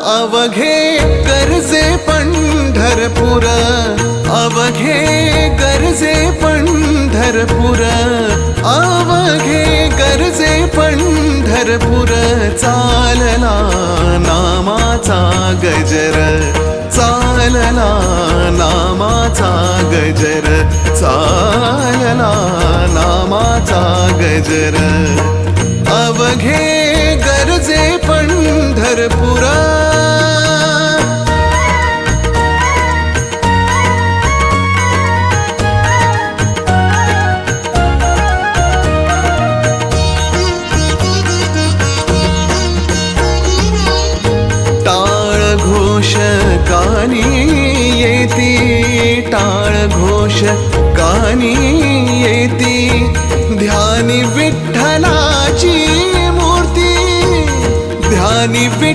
अवघे गरजे पंढरपूर, अवघे गरजे पंढरपूर, अवघे गरजे पंढरपूर. चालला नामाचा गजर, चालला नामाचा गजर, चालला नामाचा गजर. अवघे गरजे पंढरपूर. टाळ घोष कानी येती, टाळ घोष कानी